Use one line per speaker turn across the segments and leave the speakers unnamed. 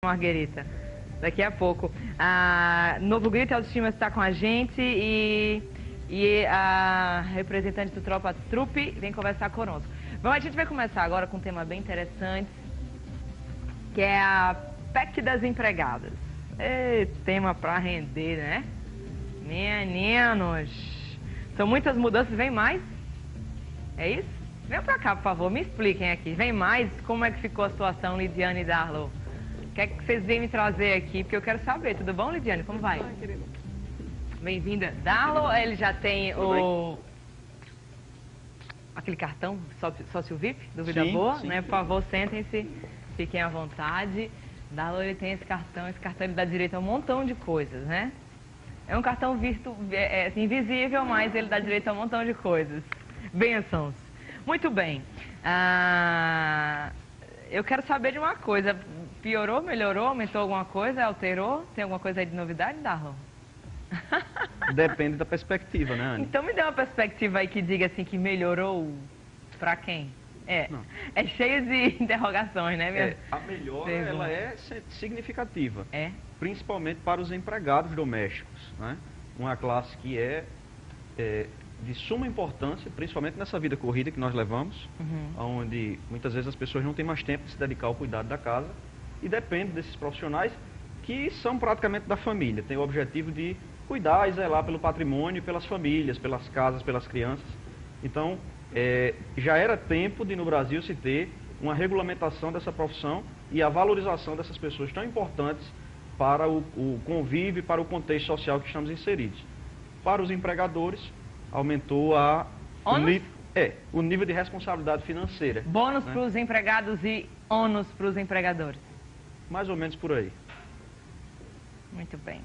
Marguerita. Daqui a pouco. Novo Grito Autoestima está com a gente e a representante do Tropa Trupe vem conversar conosco. Bom, a gente vai começar agora com um tema bem interessante, que é a PEC das empregadas. Tema para render, né? Meninos, são muitas mudanças, vem mais? É isso? Vem pra cá, por favor, me expliquem aqui. Vem mais? Como é que ficou a situação, Lidiane e Darlo? O que é que vocês vêm me trazer aqui? Porque eu quero saber. Tudo bom, Lidiane? Como vai? Bem-vinda. Darlo, ele já tem aquele cartão sócio VIP do Vida Boa, né? Por favor, sentem-se, fiquem à vontade. Darlo, ele tem esse cartão ele dá direito a um montão de coisas, né? É um cartão invisível, mas ele dá direito a um montão de coisas. Bênçãos. Muito bem. Eu quero saber de uma coisa. Piorou, melhorou, aumentou alguma coisa, alterou? Tem alguma coisa aí de novidade, Darlo?
Depende da perspectiva, né, Anny?
Então me dê uma perspectiva aí que diga assim que melhorou pra quem? É cheio de interrogações, né, minha?
A melhora, ela é significativa.
É?
Principalmente para os empregados domésticos, né? Uma classe que é de suma importância, principalmente nessa vida corrida que nós levamos, onde muitas vezes as pessoas não têm mais tempo de se dedicar ao cuidado da casa e depende desses profissionais que são praticamente da família, tem o objetivo de cuidar e zelar pelo patrimônio, pelas famílias, pelas casas, pelas crianças. Então, já era tempo de no Brasil se ter uma regulamentação dessa profissão e a valorização dessas pessoas tão importantes para o convívio e para o contexto social que estamos inseridos. Para os empregadores, aumentou o nível de responsabilidade financeira.
Bônus, né, para os empregados e ônus para os empregadores.
Mais ou menos por aí.
Muito bem.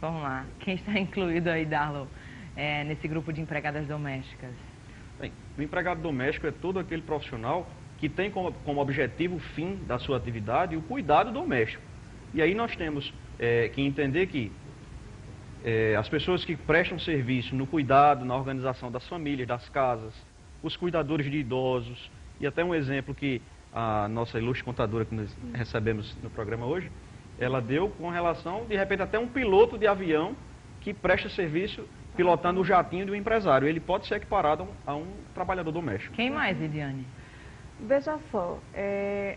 Vamos lá. Quem está incluído aí, Darlo, nesse grupo de empregadas domésticas?
Bem, o empregado doméstico é todo aquele profissional que tem como objetivo fim da sua atividade o cuidado doméstico. E aí nós temos que entender que as pessoas que prestam serviço no cuidado, na organização das famílias, das casas, os cuidadores de idosos, e até um exemplo que a nossa ilustre contadora que nós recebemos no programa hoje, ela deu com relação, de repente, até um piloto de avião que presta serviço pilotando o jatinho de um empresário. Ele pode ser equiparado a um trabalhador doméstico.
Quem mais, Lidiane?
Veja só,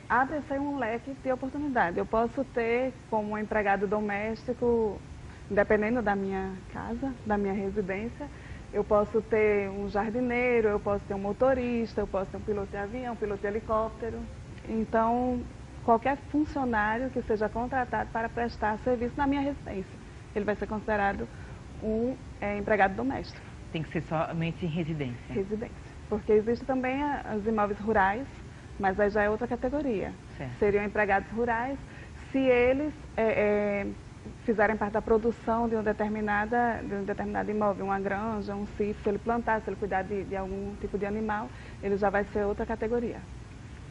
abre-se um leque de oportunidade. Eu posso ter como empregado doméstico, dependendo da minha casa, da minha residência, eu posso ter um jardineiro, eu posso ter um motorista, eu posso ter um piloto de avião, um piloto de helicóptero. Então, qualquer funcionário que seja contratado para prestar serviço na minha residência, ele vai ser considerado um empregado doméstico.
Tem que ser somente em residência?
Residência. Porque existe também os imóveis rurais, mas aí já é outra categoria.
Certo.
Seriam empregados rurais se eles fizerem parte da produção de um determinado imóvel, uma granja, um sítio, se ele plantar, se ele cuidar de algum tipo de animal, ele já vai ser outra categoria.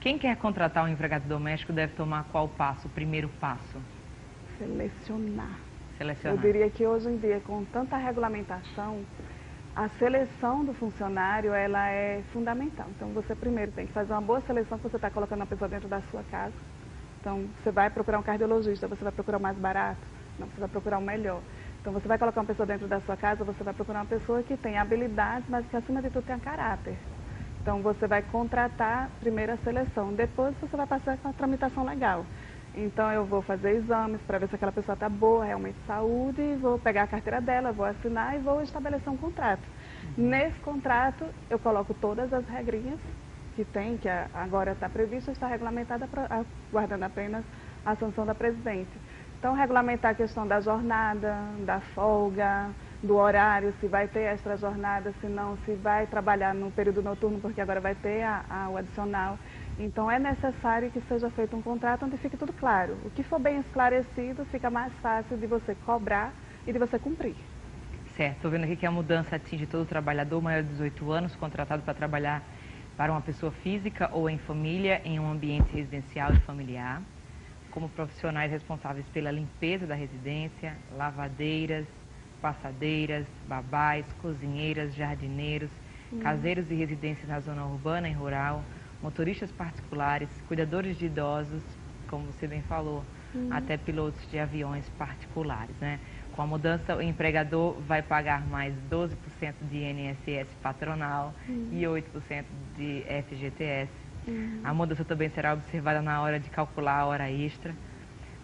Quem quer contratar um empregado doméstico deve tomar qual passo, o primeiro passo?
Selecionar.
Selecionar.
Eu diria que hoje em dia, com tanta regulamentação, a seleção do funcionário, ela é fundamental. Então, você primeiro tem que fazer uma boa seleção, que você está colocando a pessoa dentro da sua casa. Então, você vai procurar um cardiologista, você vai procurar o mais barato? Não, você vai procurar o melhor. Então, você vai colocar uma pessoa dentro da sua casa, você vai procurar uma pessoa que tem habilidades, mas que, acima de tudo, tem caráter. Então, você vai contratar primeiro a seleção, depois você vai passar com a tramitação legal. Então, eu vou fazer exames para ver se aquela pessoa está boa, realmente de saúde, vou pegar a carteira dela, vou assinar e vou estabelecer um contrato. Nesse contrato, eu coloco todas as regrinhas que tem, que agora está prevista, está regulamentada, aguardando apenas a sanção da presidente. Então, regulamentar a questão da jornada, da folga, do horário, se vai ter extra jornada, se não, se vai trabalhar no período noturno, porque agora vai ter o adicional. Então, é necessário que seja feito um contrato onde fique tudo claro. O que for bem esclarecido, fica mais fácil de você cobrar e de você cumprir.
Certo, estou vendo aqui que a mudança atinge todo trabalhador maior de 18 anos, contratado para trabalhar para uma pessoa física ou em família, em um ambiente residencial e familiar, como profissionais responsáveis pela limpeza da residência, lavadeiras, passadeiras, babás, cozinheiras, jardineiros, caseiros de residências na zona urbana e rural, motoristas particulares, cuidadores de idosos, como você bem falou, até pilotos de aviões particulares, né? Com a mudança, o empregador vai pagar mais 12% de INSS patronal e 8% de FGTS. A mudança também será observada na hora de calcular a hora extra.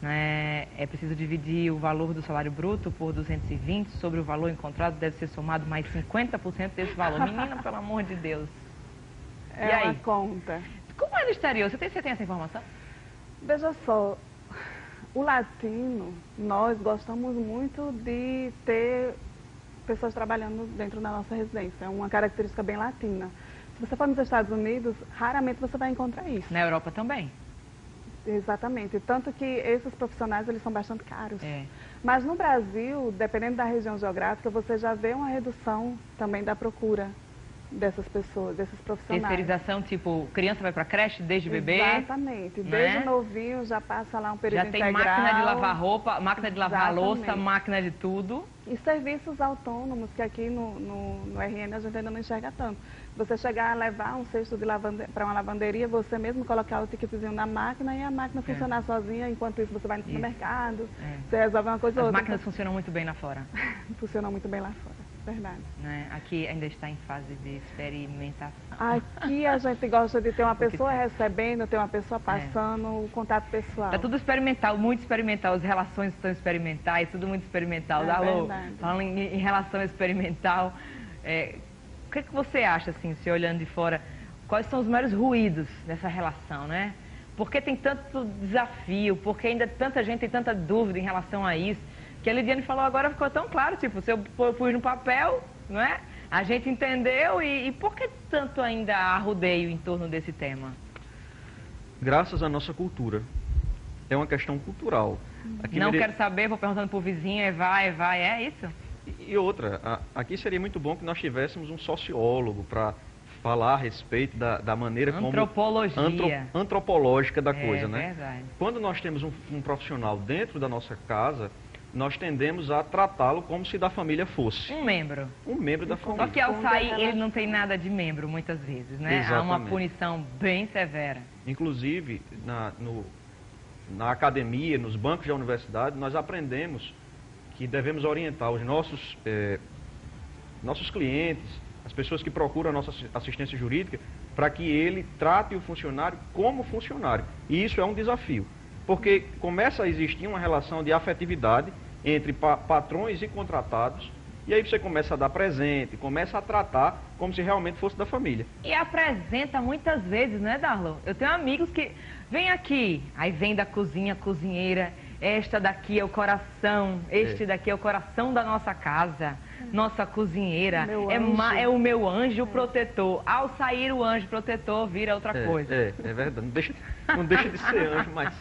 Né? É preciso dividir o valor do salário bruto por 220 sobre o valor encontrado, deve ser somado mais 50% desse valor. Menina, pelo amor de Deus.
É
e aí?
uma conta.
Como é no exterior? Você tem essa informação?
Veja só, o latino, nós gostamos muito de ter pessoas trabalhando dentro da nossa residência. É uma característica bem latina. Se você for nos Estados Unidos, raramente você vai encontrar isso.
Na Europa também?
Exatamente. Tanto que esses profissionais, eles são bastante caros.
É.
Mas no Brasil, dependendo da região geográfica, você já vê uma redução também da procura dessas pessoas, desses profissionais.
Terceirização, tipo, criança vai para creche desde bebê?
Exatamente. Desde novinho já passa lá um período integral.
Já tem máquina de lavar roupa, máquina de lavar louça,
Exatamente.
máquina de tudo.
E serviços autônomos, que aqui no RN a gente ainda não enxerga tanto. Você chegar a levar um cesto para uma lavanderia, você mesmo colocar o ticketzinho na máquina e a máquina funcionar sozinha, enquanto isso você vai no supermercado, você resolve uma coisa ou outra.
As máquinas funcionam muito bem lá fora.
Funcionam muito bem lá fora, verdade.
Né? Aqui ainda está em fase de experimentação.
Aqui a gente gosta de ter uma pessoa recebendo, ter uma pessoa passando, o contato pessoal.
Está tudo experimental, muito experimental. As relações estão experimentais, tudo muito experimental. Falando em relação experimental, o que você acha, assim, se olhando de fora, quais são os maiores ruídos dessa relação, né? Por que tem tanto desafio? Por que ainda tanta gente tem tanta dúvida em relação a isso? Que a Lidiane falou agora ficou tão claro, tipo, se eu pus no papel, não é? A gente entendeu e por que tanto ainda há rodeio em torno desse tema?
Graças à nossa cultura. É uma questão cultural. Aqui
não quero saber, vou perguntando pro vizinho, é isso?
E outra, aqui seria muito bom que nós tivéssemos um sociólogo para falar a respeito da maneira antropológica da coisa, né?
Verdade.
Quando nós temos um profissional dentro da nossa casa, nós tendemos a tratá-lo como se da família fosse.
Um membro.
Um membro da família.
Só que ao sair, ele não tem nada de membro, muitas vezes, né?
Exatamente.
Há uma punição bem severa.
Inclusive, na academia, nos bancos da universidade, nós aprendemos que devemos orientar os nossos clientes, as pessoas que procuram a nossa assistência jurídica, para que ele trate o funcionário como funcionário. E isso é um desafio, porque começa a existir uma relação de afetividade entre patrões e contratados, e aí você começa a dar presente, começa a tratar como se realmente fosse da família.
E apresenta muitas vezes, né, Darlon? Eu tenho amigos que vem aqui, aí vem da cozinha, cozinheira, esta daqui é o coração, este daqui é o coração da nossa casa, nossa cozinheira, é o meu anjo protetor. Ao sair o anjo protetor vira outra coisa.
É verdade, não deixa de ser anjo, mas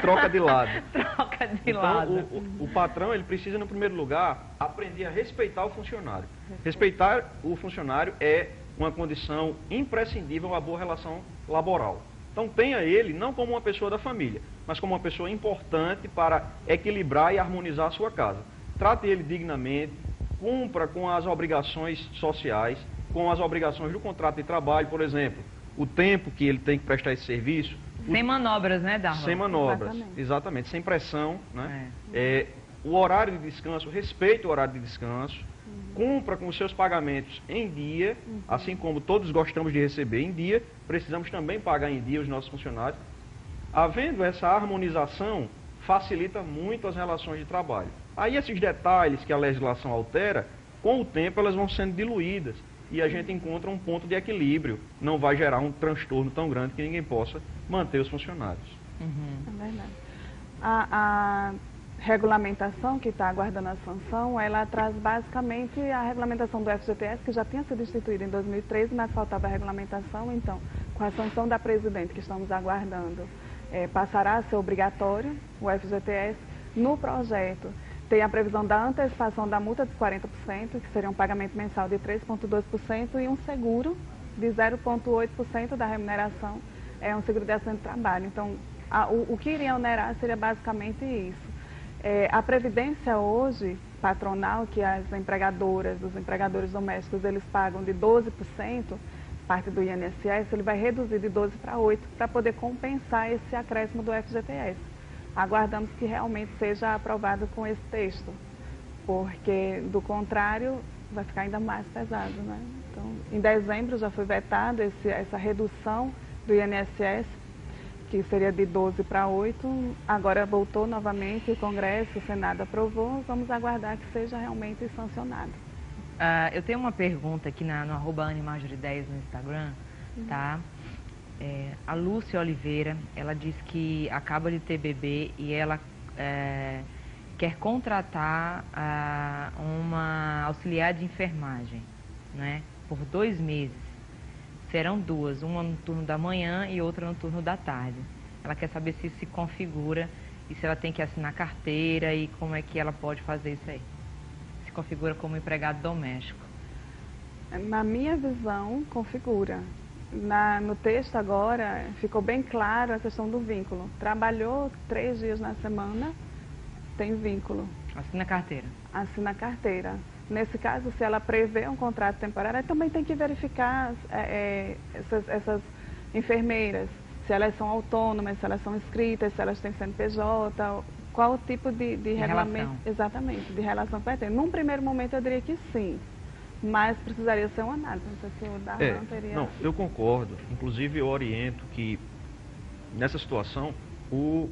troca de lado.
Troca de lado.
O patrão, ele precisa, no primeiro lugar, aprender a respeitar o funcionário. Respeitar o funcionário é uma condição imprescindível a uma boa relação laboral. Então tenha ele não como uma pessoa da família, mas como uma pessoa importante para equilibrar e harmonizar a sua casa. Trate ele dignamente, cumpra com as obrigações sociais, com as obrigações do contrato de trabalho, por exemplo, o tempo que ele tem que prestar esse serviço.
Sem manobras, né, Darlon?
Sem manobras, exatamente, sem pressão, né? O horário de descanso, respeite o horário de descanso, cumpra com os seus pagamentos em dia, assim como todos gostamos de receber em dia, precisamos também pagar em dia os nossos funcionários. Havendo essa harmonização, facilita muito as relações de trabalho. Aí esses detalhes que a legislação altera, com o tempo elas vão sendo diluídas e a gente encontra um ponto de equilíbrio, não vai gerar um transtorno tão grande que ninguém possa manter os funcionários.
É verdade. A regulamentação que está aguardando a sanção, ela traz basicamente a regulamentação do FGTS, que já tinha sido instituída em 2013, mas faltava a regulamentação. Então, com a sanção da presidente que estamos aguardando, passará a ser obrigatório o FGTS. No projeto tem a previsão da antecipação da multa de 40%, que seria um pagamento mensal de 3,2%, e um seguro de 0,8% da remuneração, um seguro de acidente de trabalho. Então, o que iria onerar seria basicamente isso. A previdência hoje, patronal, que as empregadoras, os empregadores domésticos, eles pagam de 12%, parte do INSS, ele vai reduzir de 12% para 8%, para poder compensar esse acréscimo do FGTS. aguardamos que realmente seja aprovado com esse texto, porque do contrário vai ficar ainda mais pesado, né? Então, em dezembro já foi vetado essa redução do INSS, que seria de 12 para 8, agora voltou novamente, o Congresso, o Senado aprovou, vamos aguardar que seja realmente sancionado.
Eu tenho uma pergunta aqui no @animajori10 no Instagram, tá? A Lúcia Oliveira, ela diz que acaba de ter bebê e ela quer contratar uma auxiliar de enfermagem, né? Por 2 meses. Serão 2, uma no turno da manhã e outra no turno da tarde. Ela quer saber se isso se configura e se ela tem que assinar carteira e como é que ela pode fazer isso aí. Se configura como empregado doméstico.
Na minha visão, configura. No texto agora, ficou bem claro a questão do vínculo. Trabalhou 3 dias na semana, tem vínculo.
Assina carteira.
Assina carteira. Nesse caso, se ela prevê um contrato temporário, também tem que verificar essas enfermeiras, se elas são autônomas, se elas são inscritas, se elas têm CNPJ, qual o tipo de regulamento,
relação.
Exatamente, de relação que vai ter. Num primeiro momento eu diria que sim, mas precisaria ser uma análise, não sei se o Darlan teria...
Não, eu concordo, inclusive eu oriento que nessa situação o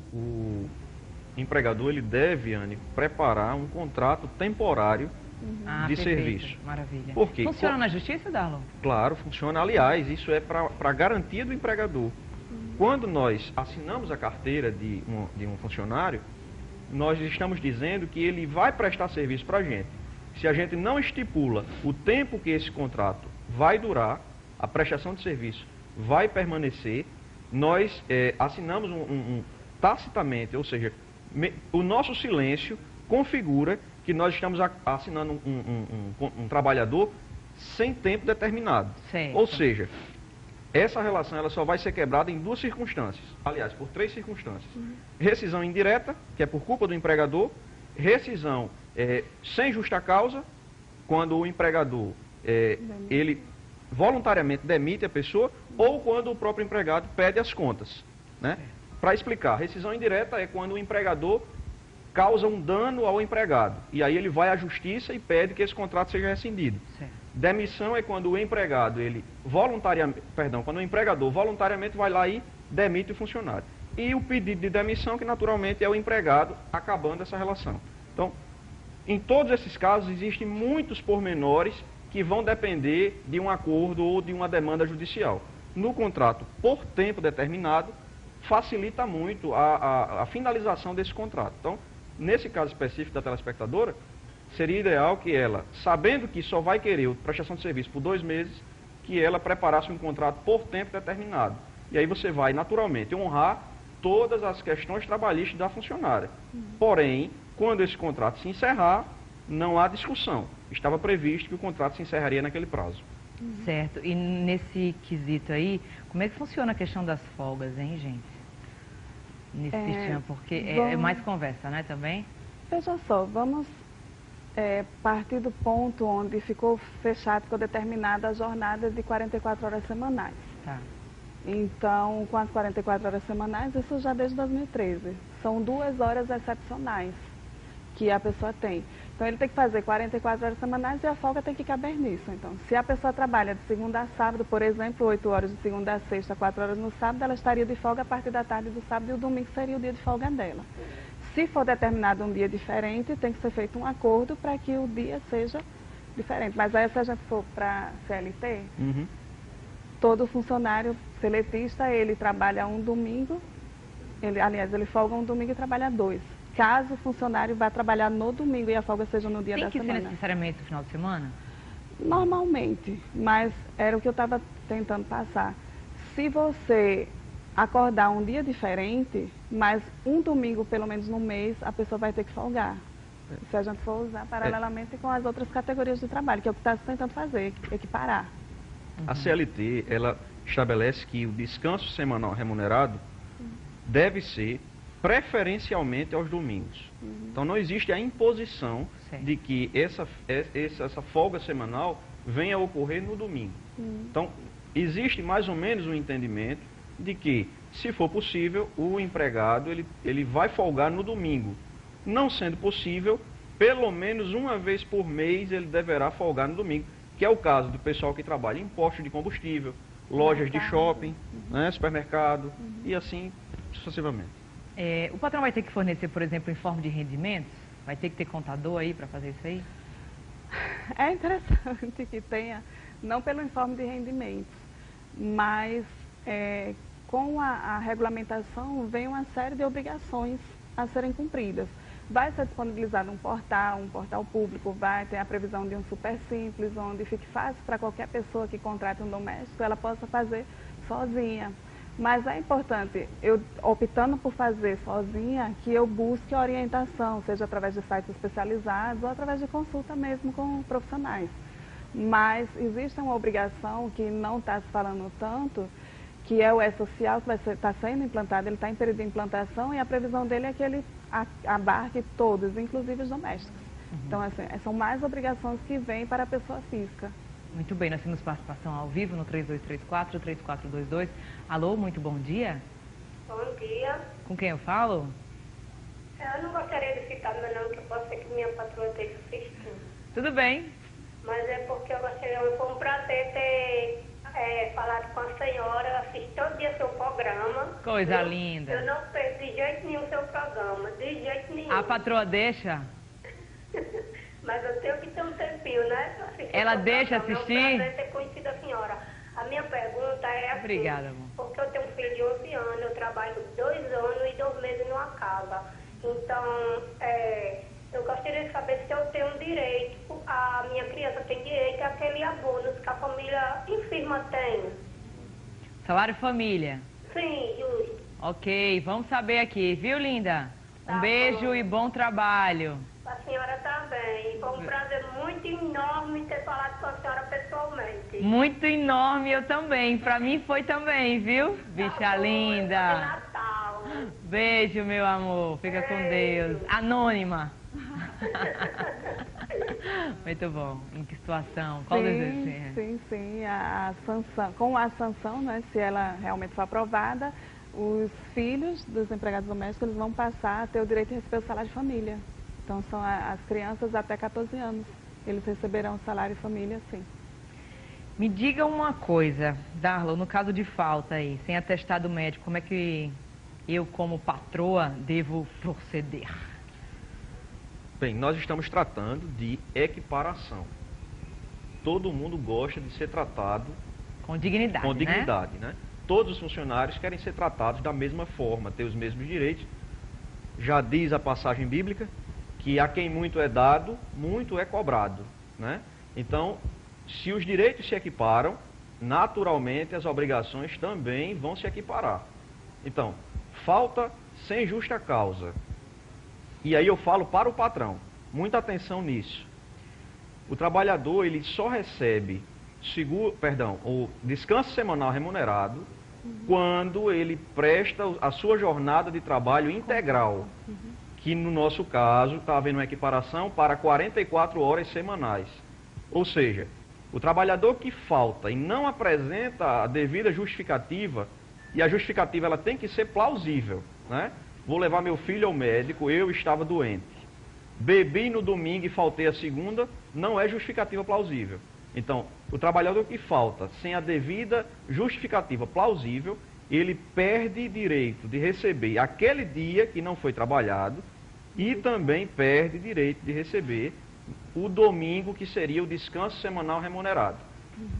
empregador ele deve, Anne, preparar um contrato temporário de
perfeito.
serviço.
Maravilha.
Por quê?
Funciona na justiça, Darlan?
Claro, funciona. Aliás, isso é para garantia do empregador. Quando nós assinamos a carteira de um funcionário, nós estamos dizendo que ele vai prestar serviço para a gente. Se a gente não estipula o tempo que esse contrato vai durar, a prestação de serviço vai permanecer, nós assinamos tacitamente, ou seja, o nosso silêncio configura que nós estamos assinando um trabalhador sem tempo determinado.
Certo.
Ou seja, essa relação ela só vai ser quebrada em 2 circunstâncias. Aliás, por 3 circunstâncias. Rescisão indireta, que é por culpa do empregador. Rescisão sem justa causa, quando o empregador ele voluntariamente demite a pessoa, ou quando o próprio empregado pede as contas, né? Para explicar, rescisão indireta é quando o empregador causa um dano ao empregado. E aí ele vai à justiça e pede que esse contrato seja rescindido.
Certo.
Demissão é quando o empregador voluntariamente vai lá e demite o funcionário. E o pedido de demissão, que naturalmente é o empregado acabando essa relação. Então, em todos esses casos, existem muitos pormenores que vão depender de um acordo ou de uma demanda judicial. No contrato por tempo determinado, facilita muito a finalização desse contrato. Então, nesse caso específico da telespectadora, seria ideal que ela, sabendo que só vai querer prestação de serviço por 2 meses, que ela preparasse um contrato por tempo determinado. E aí você vai, naturalmente, honrar todas as questões trabalhistas da funcionária. Porém, quando esse contrato se encerrar, não há discussão. Estava previsto que o contrato se encerraria naquele prazo.
Certo. E nesse quesito aí, como é que funciona a questão das folgas, hein, gente? Nesse sistema, porque é mais conversa, né, também?
Veja só, vamos partir do ponto onde ficou determinada a jornada de 44 horas semanais.
Tá.
Então, com as 44 horas semanais, isso já desde 2013. São 2 horas excepcionais que a pessoa tem. Então, ele tem que fazer 44 horas semanais e a folga tem que caber nisso. Então, se a pessoa trabalha de segunda a sábado, por exemplo, 8 horas de segunda a sexta, 4 horas no sábado, ela estaria de folga a partir da tarde do sábado e o domingo seria o dia de folga dela. Se for determinado um dia diferente, tem que ser feito um acordo para que o dia seja diferente. Mas aí, se a gente for para CLT, todo funcionário seletista, ele trabalha um domingo, ele folga um domingo e trabalha 2. Caso o funcionário vá trabalhar no domingo e a folga seja no dia da semana.
Tem que ser necessariamente no final de semana?
Normalmente, mas era o que eu estava tentando passar. Se você acordar um dia diferente, mas um domingo pelo menos no mês, a pessoa vai ter que folgar. Se a gente for usar paralelamente com as outras categorias de trabalho, que é o que está tentando fazer, equiparar.
A CLT, ela estabelece que o descanso semanal remunerado deve ser preferencialmente aos domingos. Então não existe a imposição de que essa folga semanal venha a ocorrer no domingo. Então existe mais ou menos um entendimento de que Se for possível, o empregado ele vai folgar no domingo. Não sendo possível, pelo menos uma vez por mês ele deverá folgar no domingo, que é o caso do pessoal que trabalha em postos de combustível, lojas de shopping, né, supermercado e assim sucessivamente.
O patrão vai ter que fornecer, por exemplo, informe de rendimentos? Vai ter que ter contador aí para fazer isso aí?
É interessante que tenha, não pelo informe de rendimentos, mas com a regulamentação vem uma série de obrigações a serem cumpridas. Vai ser disponibilizado um portal público, vai ter a previsão de um super simples, onde fique fácil para qualquer pessoa que contrate um doméstico, ela possa fazer sozinha. Mas é importante, eu optando por fazer sozinha, que eu busque orientação, seja através de sites especializados ou através de consulta mesmo com profissionais. Mas existe uma obrigação que não está se falando tanto, que é o E-Social, que está sendo implantado, ele está em período de implantação e a previsão dele é que ele abarque todos, inclusive os domésticos. Então, assim, são mais obrigações que vêm para a pessoa física.
Muito bem, nós temos participação ao vivo no 3234-3422. Alô, muito bom dia.
Bom dia.
Com quem eu falo?
Eu não gostaria de citar meu nome, que pode ser que minha patroa esteja assistindo.
Tudo bem.
Mas é porque foi um prazer ter falado com a senhora, assisto todo dia seu programa.
Coisa linda.
Eu não perco de jeito nenhum seu programa, de jeito nenhum.
A patroa deixa?
Mas eu tenho que ter um tempinho, né? Pra assistir.
Ela deixa assistir?
É um prazer ter conhecido a senhora. A minha pergunta é assim,
Obrigada, amor.
porque eu tenho um filho de 11 anos, eu trabalho 2 anos e 2 meses numa casa. Então, eu gostaria de saber se eu tenho direito, a minha criança tem direito àquele abono que a família enferma tem.
Salário família.
Sim, justo.
Ok, vamos saber aqui, viu, linda? Um
Tá
beijo
bom.
e bom trabalho.
A senhora também. Foi um prazer muito enorme ter falado com a senhora pessoalmente.
Muito enorme, eu também. Pra mim foi também, viu? Bicha
Tá bom,
linda.
é Natal.
Beijo, meu amor. Fica com Deus. Anônima. Muito bom. Em que situação? Qual desejo?
Sim. A sanção, com a sanção, né, se ela realmente for aprovada, os filhos dos empregados domésticos eles vão passar a ter o direito de receber o salário de família. Então, são as crianças até 14 anos. Eles receberão o salário de família, sim.
Me diga uma coisa, Darla, no caso de falta aí, sem atestado médico, como é que eu, como patroa, devo proceder?
Bem, nós estamos tratando de equiparação. Todo mundo gosta de ser tratado
Com dignidade,
né? Todos os funcionários querem ser tratados da mesma forma, ter os mesmos direitos. Já diz a passagem bíblica que a quem muito é dado, muito é cobrado, né? Então, se os direitos se equiparam, naturalmente as obrigações também vão se equiparar. Então, falta sem justa causa. E aí eu falo para o patrão, muita atenção nisso. O trabalhador, ele só recebe o descanso semanal remunerado quando ele presta a sua jornada de trabalho integral, que no nosso caso está havendo uma equiparação para 44 horas semanais. Ou seja, o trabalhador que falta e não apresenta a devida justificativa, e a justificativa ela tem que ser plausível, né? Vou levar meu filho ao médico, eu estava doente. Bebi no domingo e faltei a segunda, não é justificativa plausível. Então, o trabalhador que falta sem a devida justificativa plausível, ele perde direito de receber aquele dia que não foi trabalhado e também perde direito de receber o domingo, que seria o descanso semanal remunerado.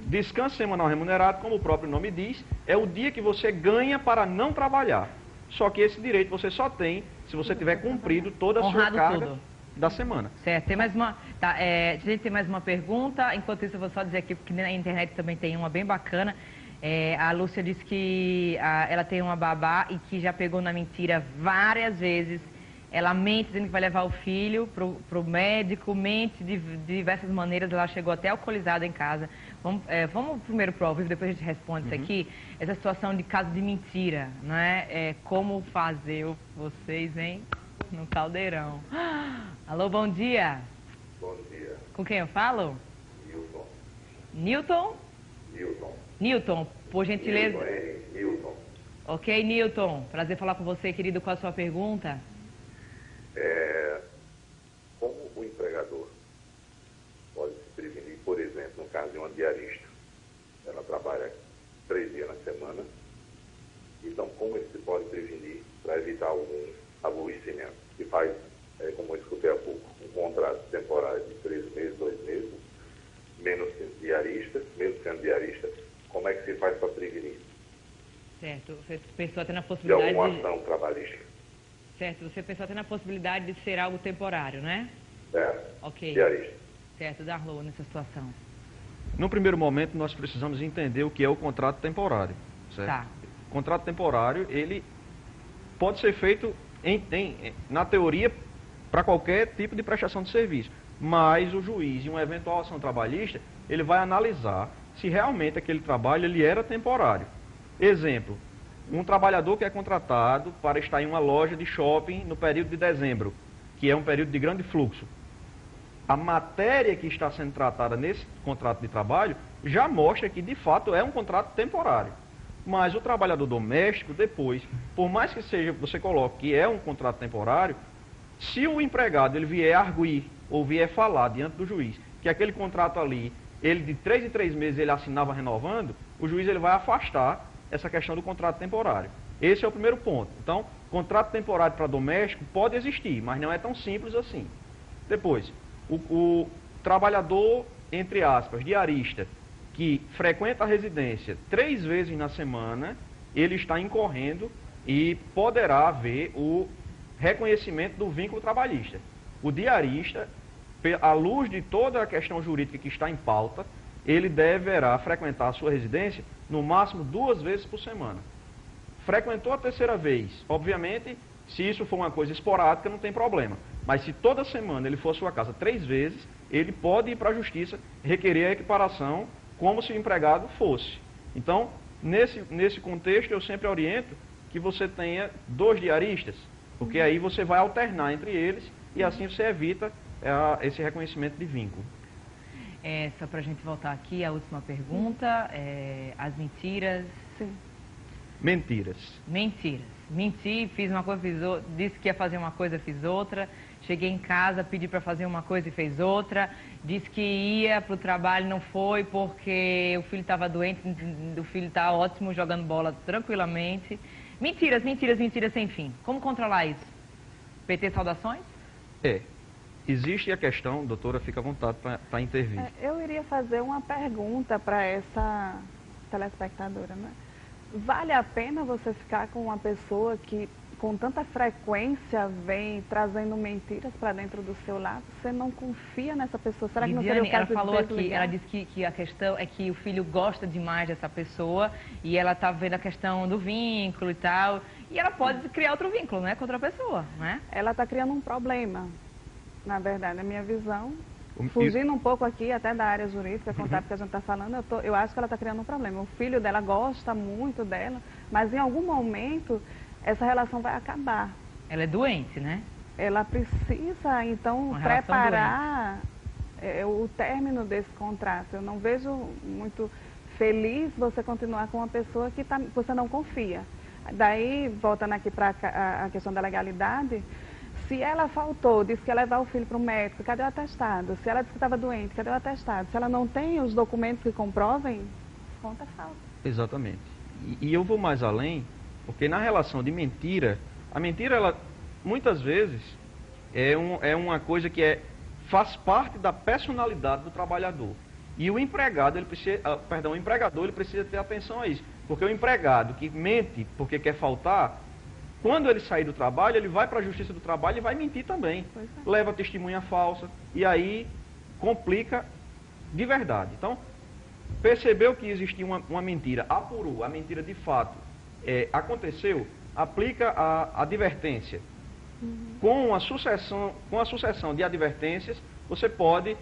Descanso semanal remunerado, como o próprio nome diz, é o dia que você ganha para não trabalhar. Só que esse direito você só tem se você tiver cumprido toda a sua carga da semana.
Certo, tem mais uma. Tá, a gente tem mais uma pergunta. Enquanto isso, eu vou só dizer aqui, porque na internet também tem uma bem bacana. A Lúcia disse que ela tem uma babá e que já pegou na mentira várias vezes. Ela mente dizendo que vai levar o filho pro médico, mente de diversas maneiras. Ela chegou até alcoolizada em casa. Vamos primeiro pro ao vivo, depois a gente responde isso aqui. Essa situação de caso de mentira, né? Como fazer vocês, hein? No caldeirão. Alô, bom dia.
Bom dia.
Com quem eu falo?
Newton.
Newton?
Newton.
Newton, por gentileza.
Newton.
Ok, Newton, prazer falar com você, querido. Qual a sua pergunta?
Como o empregador pode se prevenir, por exemplo, no caso de uma diarista, ela trabalha 3 dias na semana, então como ele se pode prevenir para evitar algum aborrecimento? Que faz, como eu escutei há pouco, um contrato temporário de 3 meses, 2 meses, mesmo sendo diarista, como é que se faz para prevenir?
Certo, você pensou até na
De
possibilidade
alguma ação trabalhista?
Certo, você pensou até na possibilidade de ser algo temporário, né?
Ok. Diarista.
Certo, Darlô, nessa situação.
No primeiro momento, nós precisamos entender o que é o contrato temporário. Certo?
Tá.
O contrato temporário, ele pode ser feito, na teoria, para qualquer tipo de prestação de serviço. Mas o juiz, em uma eventual ação trabalhista, ele vai analisar se realmente aquele trabalho ele era temporário. Exemplo, um trabalhador que é contratado para estar em uma loja de shopping no período de dezembro, que é um período de grande fluxo. A matéria que está sendo tratada nesse contrato de trabalho já mostra que, de fato, é um contrato temporário. Mas o trabalhador doméstico, depois, por mais que seja, você coloque que é um contrato temporário, se o empregado ele vier arguir ou vier falar diante do juiz que aquele contrato ali, ele de 3 em 3 meses ele assinava renovando, o juiz ele vai afastar essa questão do contrato temporário. Esse é o primeiro ponto. Então, contrato temporário para doméstico pode existir, mas não é tão simples assim. Depois, o trabalhador, entre aspas, diarista, que frequenta a residência 3 vezes na semana, ele está incorrendo e poderá haver o reconhecimento do vínculo trabalhista. O diarista, à luz de toda a questão jurídica que está em pauta, ele deverá frequentar a sua residência no máximo 2 vezes por semana. Frequentou a 3ª vez, obviamente, se isso for uma coisa esporádica, não tem problema. Mas se toda semana ele for à sua casa 3 vezes, ele pode ir para a justiça requerer a equiparação como se o empregado fosse. Então, nesse contexto, eu sempre oriento que você tenha 2 diaristas, porque aí você vai alternar entre eles e assim você evita esse reconhecimento de vínculo.
Só para a gente voltar aqui, a última pergunta, as mentiras.
Sim.
Mentiras.
Menti, fiz uma coisa, fiz outra, disse que ia fazer uma coisa, fiz outra. Cheguei em casa, pedi para fazer uma coisa e fez outra. Disse que ia para o trabalho, não foi porque o filho estava doente, o filho está ótimo, jogando bola tranquilamente. Mentiras sem fim. Como controlar isso? PT, saudações?
Existe a questão, doutora, fica à vontade para intervir.
Eu iria fazer uma pergunta para essa telespectadora, né? Vale a pena você ficar com uma pessoa que com tanta frequência vem trazendo mentiras para dentro do seu lar? Você não confia nessa pessoa? Será que não seria o caso de desligar?
Ela falou aqui, ela disse que a questão é que o filho gosta demais dessa pessoa e ela está vendo a questão do vínculo e tal, e ela pode criar outro vínculo, né, com outra pessoa, né? Ela
está criando um problema, na verdade, na minha visão. Fugindo um pouco aqui até da área jurídica, contábil que a gente está falando, eu acho que ela está criando um problema. O filho dela gosta muito dela, mas em algum momento essa relação vai acabar.
Ela é doente, né?
Ela precisa, então, preparar o término desse contrato. Eu não vejo muito feliz você continuar com uma pessoa que você não confia. Daí, voltando aqui para a questão da legalidade, se ela faltou, disse que ia levar o filho para o médico, cadê o atestado? Se ela disse que estava doente, cadê o atestado? Se ela não tem os documentos que comprovem, conta falta.
Exatamente. E eu vou mais além, porque na relação de mentira, a mentira, ela muitas vezes é uma coisa que faz parte da personalidade do trabalhador. E o empregado, o empregador, ele precisa ter atenção a isso. Porque o empregado que mente porque quer faltar, quando ele sair do trabalho, ele vai para a Justiça do Trabalho e vai mentir também. Leva testemunha falsa e aí complica de verdade. Então, percebeu que existia uma mentira, apurou, a mentira de fato aconteceu, aplica a advertência. Com a sucessão de advertências, você pode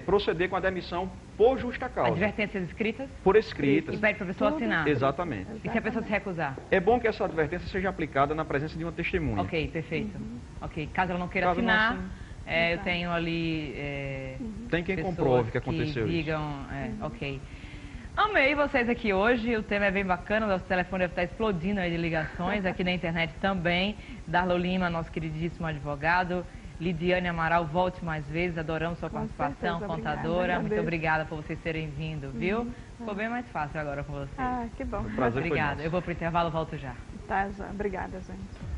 proceder com a demissão por justa causa.
Advertências escritas?
Por escritas.
E pede para a pessoa assinar?
Exatamente.
E se a pessoa se recusar?
É bom que essa advertência seja aplicada na presença de uma testemunha.
Ok, perfeito. Ok, caso ela não queira assinar, eu tenho ali...
tem quem comprove que aconteceu
isso. Ok. Amei vocês aqui hoje, o tema é bem bacana, nosso telefone deve estar explodindo aí de ligações, aqui na internet também. Darlo Lima, nosso queridíssimo advogado. Lidiane Amaral, volte mais vezes, adoramos sua participação,
certeza,
contadora.
obrigada,
muito obrigada por vocês terem vindo, viu? Ficou bem mais fácil agora com vocês.
Ah, que bom.
Prazer foi
Obrigada,
nosso.
eu vou pro intervalo, volto já.
Tá, já. Obrigada, gente.